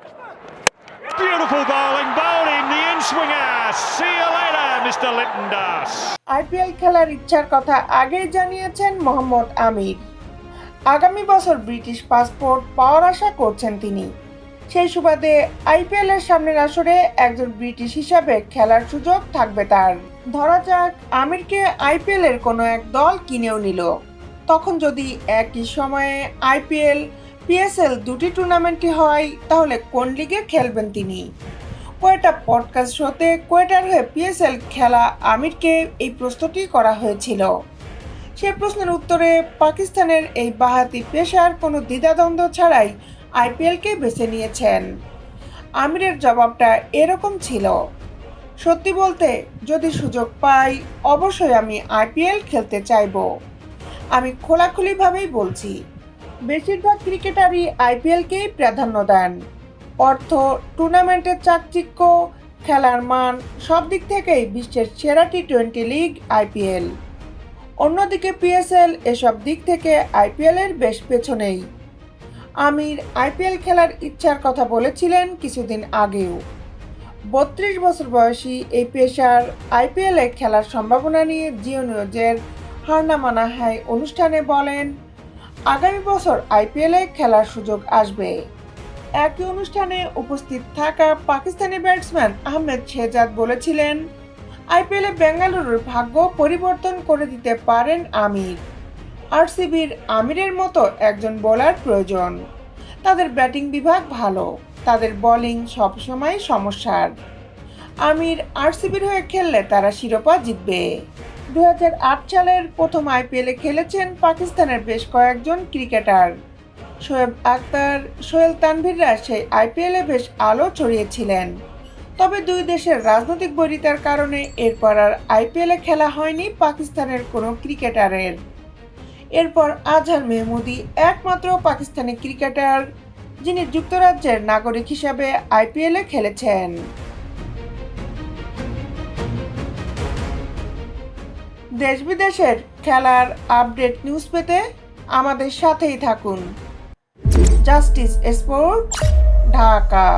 Beautiful bowling, bowling the in-swinger. See you later, Mr. Lytton Das. IPL খেলার ইচ্ছার কথা আগেই জানিয়েছেন মোহাম্মদ আমির। আগামী বছর ব্রিটিশ পাসপোর্ট পাওয়ার আশা করছেন তিনি। সেই সুবাদে আইপিএল এর সামনের আসরে একজন ব্রিটিশ হিসাবে খেলার সুযোগ থাকবে তার। ধরা যাক আমিরকে আইপিএল এর কোনো এক দল কিনেও নিল, তখন যদি একই সময়ে আইপিএল পিএসএল দুটি টুর্নামেন্টই হয়, তাহলে কোন লিগে খেলবেন তিনি? কোয়েটা পডকাস্ট শোতে কোয়েটার হয়ে পিএসএল খেলা আমিরকে এই প্রশ্নটি করা হয়েছিল। সে প্রশ্নের উত্তরে পাকিস্তানের এই বাঁহাতি পেসার কোনো দ্বিধাদ্বন্দ্ব ছাড়াই আইপিএলকে বেছে নিয়েছেন। আমিরের জবাবটা এরকম ছিল, সত্যি বলতে যদি সুযোগ পাই অবশ্যই আমি আইপিএল খেলতে চাইব। আমি খোলাখুলিভাবেই বলছি, বেশিরভাগ ক্রিকেটারই আইপিএলকেই প্রাধান্য দেন। অর্থ, টুর্নামেন্টের চাকচিক্য, খেলার মান সব দিক থেকেই বিশ্বের সেরা টি-20 লিগ আইপিএল। অন্যদিকে পিএসএল এসব দিক থেকে আইপিএলের বেশ পেছনেই। আমির আইপিএল খেলার ইচ্ছার কথা বলেছিলেন কিছুদিন আগেও। 32 বছর বয়সী এই পেসার আইপিএলে খেলার সম্ভাবনা নিয়ে জিও নিউজের হার না মানা হাই অনুষ্ঠানে বলেন, আগামী বছর আইপিএলে খেলার সুযোগ আসবে। একই অনুষ্ঠানে উপস্থিত থাকা পাকিস্তানি ব্যাটসম্যান আহমেদ শেহজাদ বলেছিলেন, আইপিএলে বেঙ্গালুরুর ভাগ্য পরিবর্তন করে দিতে পারেন আমির। আরসিবির আমিরের মতো একজন বোলার প্রয়োজন। তাদের ব্যাটিং বিভাগ ভালো, তাদের বোলিং সবসময় সমস্যার। আমির আরসিবির হয়ে খেললে তারা শিরোপা জিতবে। 2008 সালের প্রথম আইপিএলে খেলেছেন পাকিস্তানের বেশ কয়েকজন ক্রিকেটার। শোয়েব আখতার, সোহেল তানভীররা সেই আইপিএলে বেশ আলো ছড়িয়েছিলেন। তবে দুই দেশের রাজনৈতিক বৈরিতার কারণে এরপর আর আইপিএলে খেলা হয়নি পাকিস্তানের কোনো ক্রিকেটারের। এরপর আজহার মেহমুদি একমাত্র পাকিস্তানি ক্রিকেটার যিনি যুক্তরাজ্যের নাগরিক হিসাবে আইপিএলে খেলেছেন। দেশ বিদেশের খেলার আপডেট নিউজ পেতে আমাদের সাথেই থাকুন। Justice sport, Dhaka.